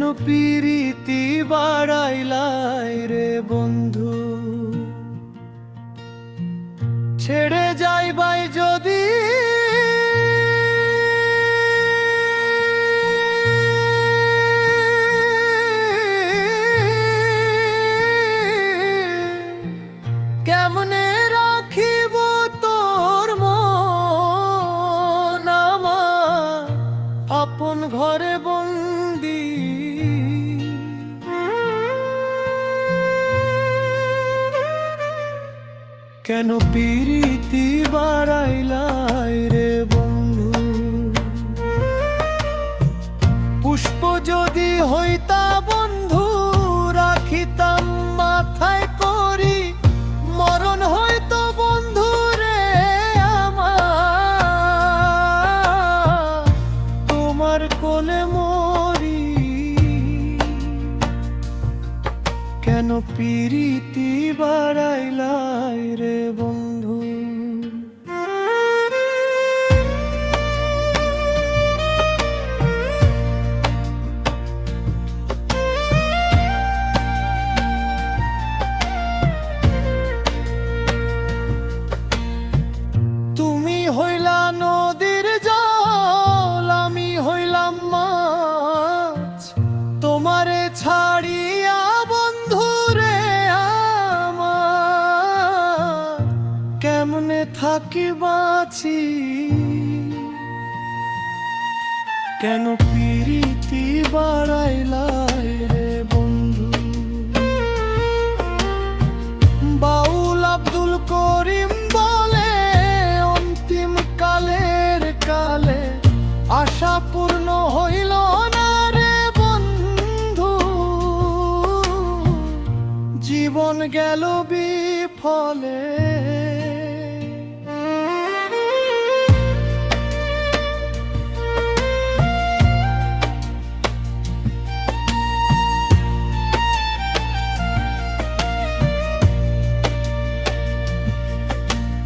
কেন পিরিতি বাড়াইলাই রে বন্ধু, ছেড়ে যাইবাই যদি কেমনে রাখিব তোর মন আমার আপন ঘরে বন্দি। কেন পিরিতি বাড়াইলাই রে বন্ধু, পুষ্প যদি হইতা বন্ধু রাখিতাম মাথায় করি, মরণ হয়তো বন্ধু রে আমার তোমার কোলে মরি। কেন পিরিতি বাড়াইলাই রে বন্ধু। তুমি হইলা নদীর জল, আমি হইলাম মাছ, তোমারে ছাড়িয়া বন্ধু রে আমার কেমনে থাকি বাঁচি। কেন পিরিতি বাড়াইলাই রে বন্ধু। বাউল আব্দুল করিম বলে অন্তিম কালের কালে আশা পূর্ণ হইল না রে বন্ধু, জীবন গেল বিফলে।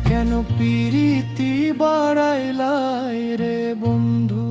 কেন পিরিতি বাড়াইলাই রে বন্ধু।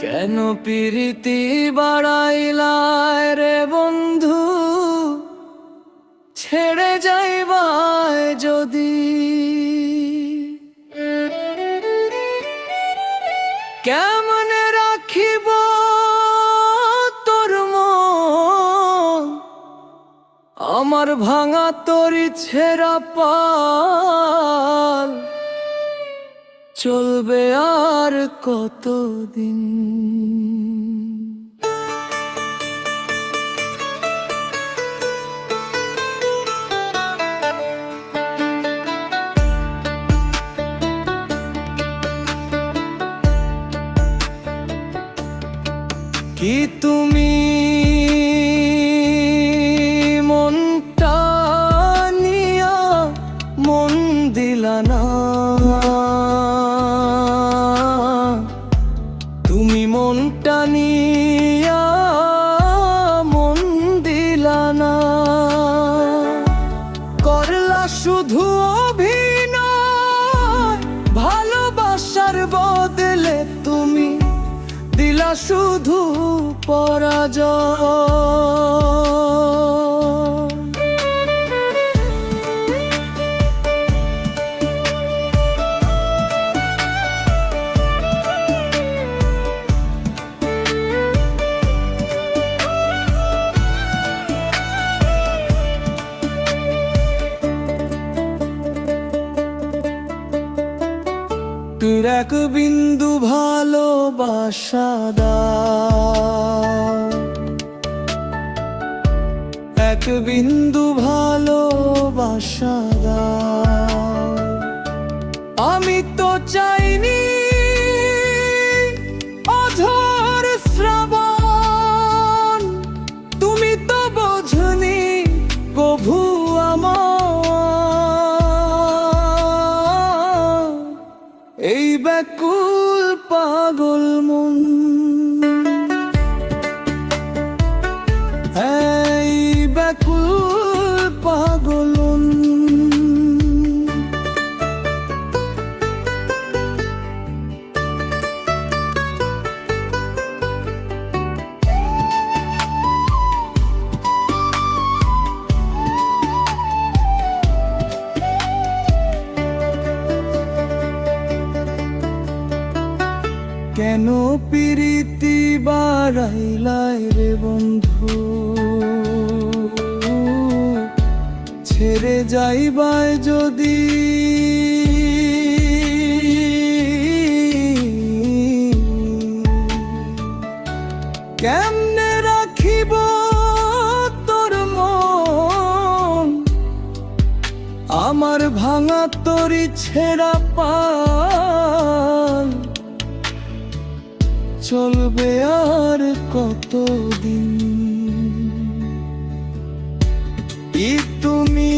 কেন পিরিতি বাড়াইলাই রে বন্ধু, ছেড়ে যাইবাই যদি। কেমনে রাখিব তোর মন আমার ভাঙা তরি ছেঁড়া পাল, চলবে আর কতদিন। কি তুমি মনটা নিয়া মন দিলা না, তুমি মনটা নিয়া মন দিলা না। করলা শুধু অভিনয়, ভালোবাসার বদলে তুমি দিলা শুধু পরাজয়। তোর এক বিন্দু ভালোবাসা দাও, এক বিন্দু ভালোবাসা দাও। আমি তো চাইনি অঝোর শ্রাবণ, তুমি তো বোঝনি কভু আমার পাগল মন, এই ব্যাকুল পাগল মন। কেন প্রীতি বাড়াইলাই রে বন্ধু, ছেড়ে যাইবাই যদি কেমনে রাখিব তোর মন, আমার ভাঙা তরি ছেঁড়া পাল চলবে আর কতদিন। তুমি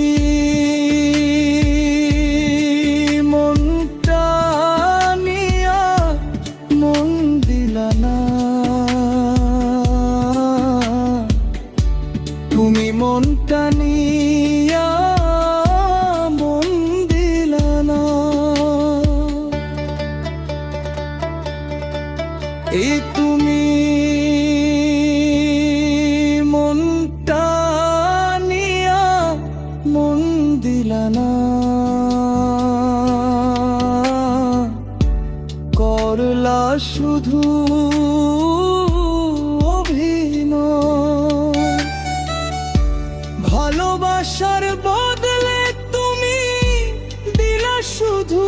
মনটা নিয়া মন দিলা না, তুমি মনটা নিয়া মন দিলা না। তুমি মনটা নিয়া মন দিলা না, করলা শুধু অভিনয়। ভালোবাসার বদলে তুমি দিলা শুধু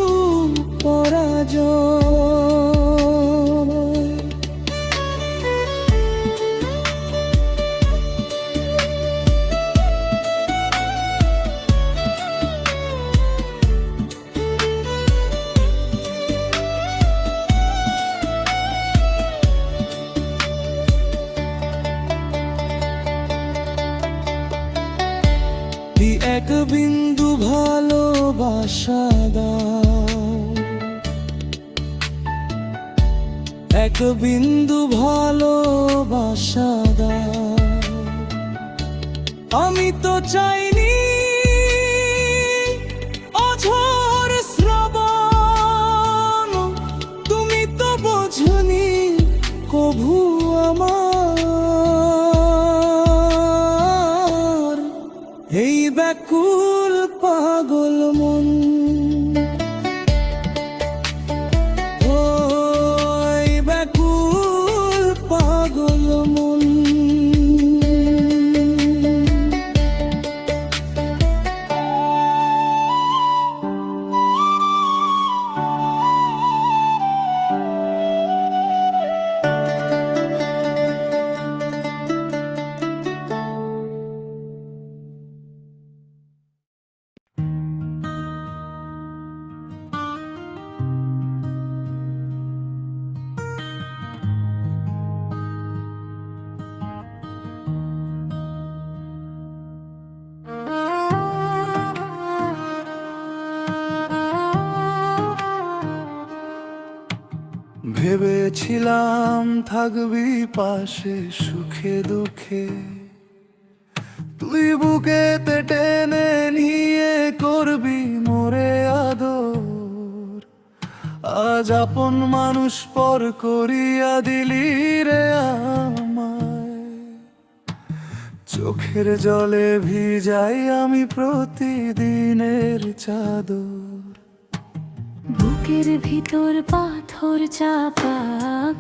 পরাজয়। এক বিন্দু ভালোবাসা দাও, এক বিন্দু ভালোবাসা দাও। আমি তো চাইনি অঝোর শ্রাবণ, তুমি তো বোঝনি কভু আমার এই ব্যাকুল পাগল মন। ওই ব্যাকুল পাগল মন। ভেবেছিলাম থাকবি পাশে সুখে দুঃখে, তুই বুকেতে টেনে নিয়ে করবি মোরে আদর। আজ আপন মানুষ পর করিয়া দিলি রে আমায়, চোখের জলে ভিজাই আমি প্রতিদিনের চাদর। বুকের ভিতর পাথর চাপা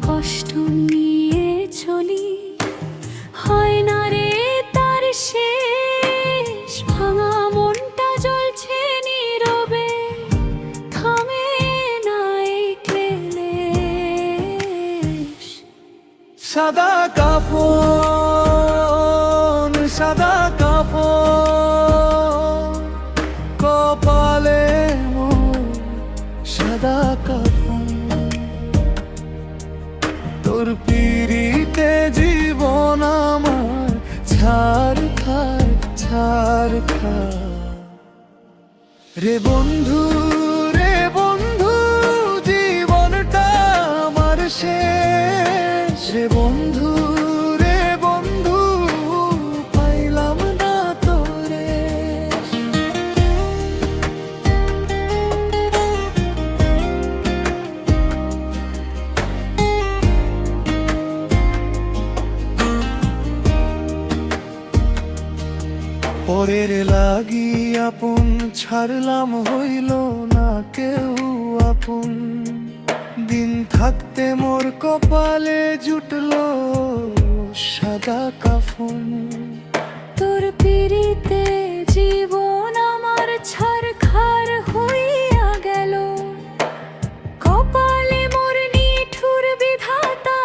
কষ্ট নিয়ে চলি, হয় না রে তার শেষ। ভাঙা মনটা জ্বলছে নীরবে, থামে না এই ক্লেশ। সাদা কাফন, সাদা কাফন, কপালে সাদা কাফন, তোর পিড়িতে জীবন আমার ছাড় খায়, ছাড় খায় রে বন্ধু, রে বন্ধু। জীবনটা আমার শেষ রে বন্ধু, রে বন্ধু পাইলাম না তোরে। পরের লাগি আপন ছাড়লাম, হইল না কেউ আপন। দিন থাকতে মোর কপালে জুটলো সাদা কাফন। তোর পিড়িতে জীবন আমার ছারখার হইয়া গেল, কপালে মোর নিঠুর বিধাতা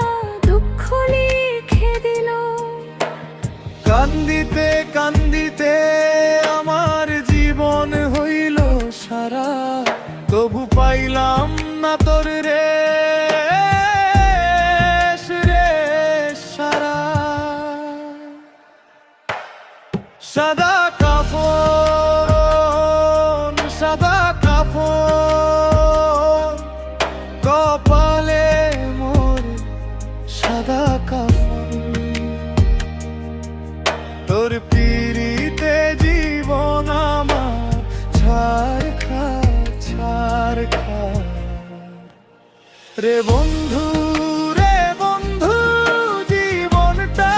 দুঃখ লিখে দিল। কান্দিতে কান্দিতে আমার জীবন হইল সারা, তবু পাইলাম না তোর রে রে সারা। সাদা কাফন, সাদা কাফন কপালে মোর সাদা কাফন। তোর পিড়িতে জীবন আমার ছারখার ছারখার রে বন্ধু, রে বন্ধু জীবনটা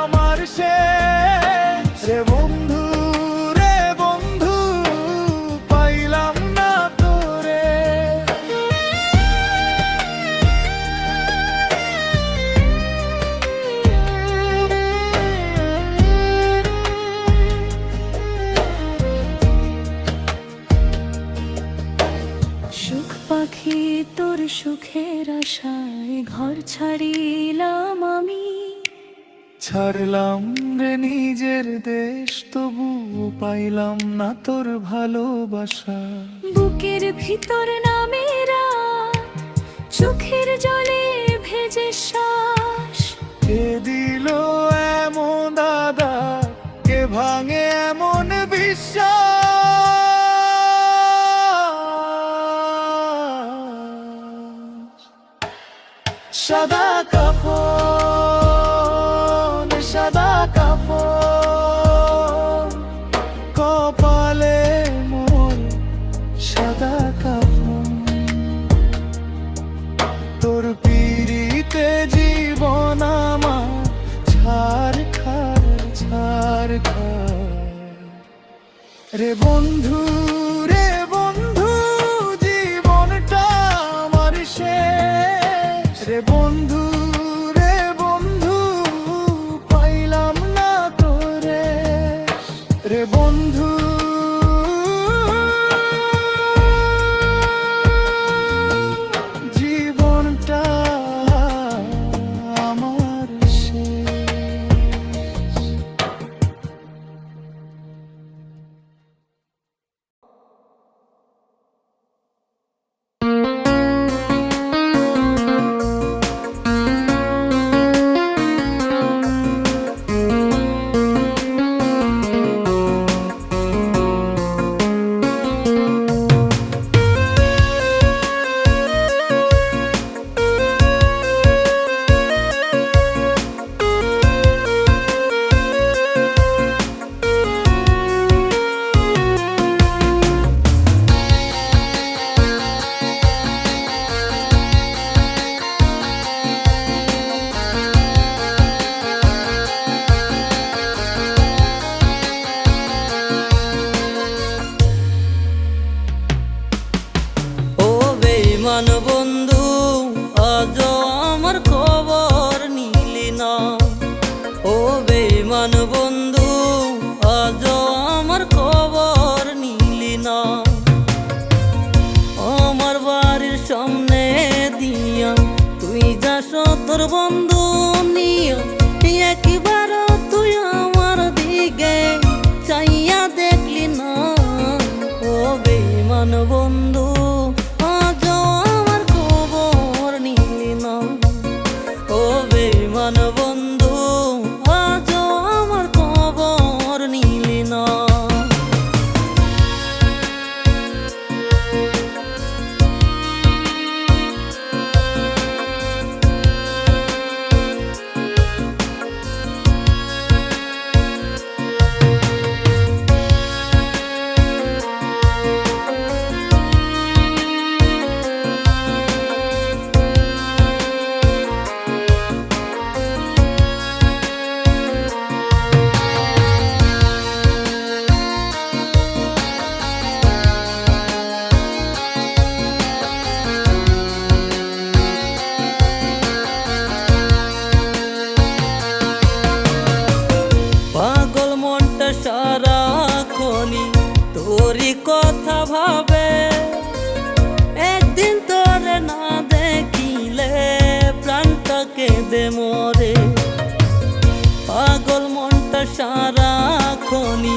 আমার শেষ রে বন্ধু, রে বন্ধু পাইলাম না তোরে। সুখ পাখি তোর সুখের আশায় ঘর ছাড়িলাম আমি, ছাড়লাম রে নিজের দেশ, তবু পাইলাম না তোর ভালোবাসা। বুকের ভিতর নামে রাত, চোখের জলে ভেজে শ্বাস। কে দিল এমন দাদা, কে ভাঙে এমন বিশ্বাস। সাদা কাফন, সাদা কাফন কপালে মোর সাদা কাফন। তোর পিড়িতে জীবন আমার ছারখার ছারখার রে বন্ধু, রে বন্ধু জীবনটা আমার শেষ রে বন্ধু, রে বন্ধু পাইলাম না তোরে রে বন্ধু। জীবনটা আমার শেষ। বেঈমান বন্ধু আজ আমার খবর নিলি না। ও বেঈমান বন্ধু আজ আমার খবর নিলি না। আমার বাড়ির সামনে দিয়া তুই যাস তোর বন্ধু নিয়া, একবার তুই আমার দিকে চাইয়া দেখলি না। ও বেঈমান বন্ধু আজ আমার কথা ভাবে একদিন তোরে না দেখিলে প্রাণটা কেঁদে মরে পাগল মনটা সারাক্ষণই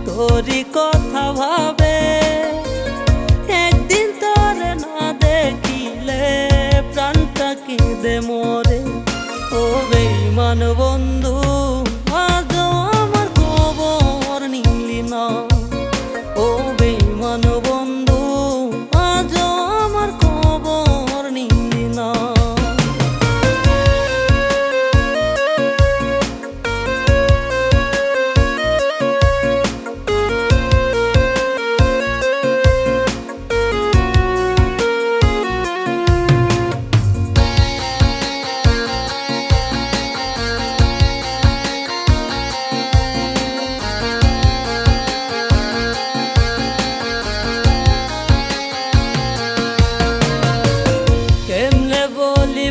তোরই কথা ভাবে একদিন তোরে না দেখিলে প্রাণটা কেঁদে মরে ও বেঈমান বন্ধু আজও আমার খবর নিলি না ও বেঈমান বন্ধু আজও আমার খবর নিলি না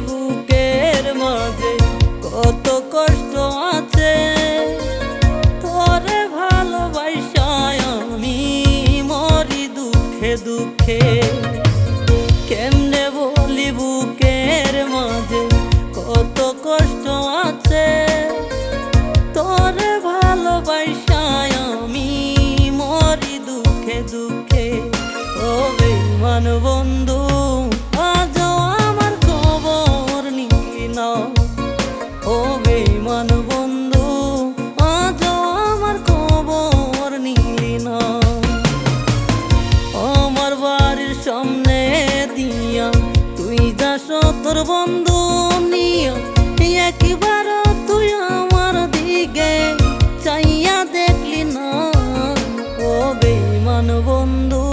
বুকের মাঝে কত কষ্ট আছে তোরে ভালোবাসায় আমি মরি দুঃখে দুঃখে কেমনে বলি বুকের মাঝে কত কষ্ট আছে তোরে ভালোবাসায় আমি মরি দুঃখে দুঃখে ও বেঈমান বন্ধু আজও ও বেঈমান বন্ধু আজও আমার খবর নিলি না আমার বাড়ির সামনে দিয়া তুই যাস তোর বন্ধু নিয়া একবার তুই আমার দিকে চাইয়া দেখলি না ও বেঈমান বন্ধু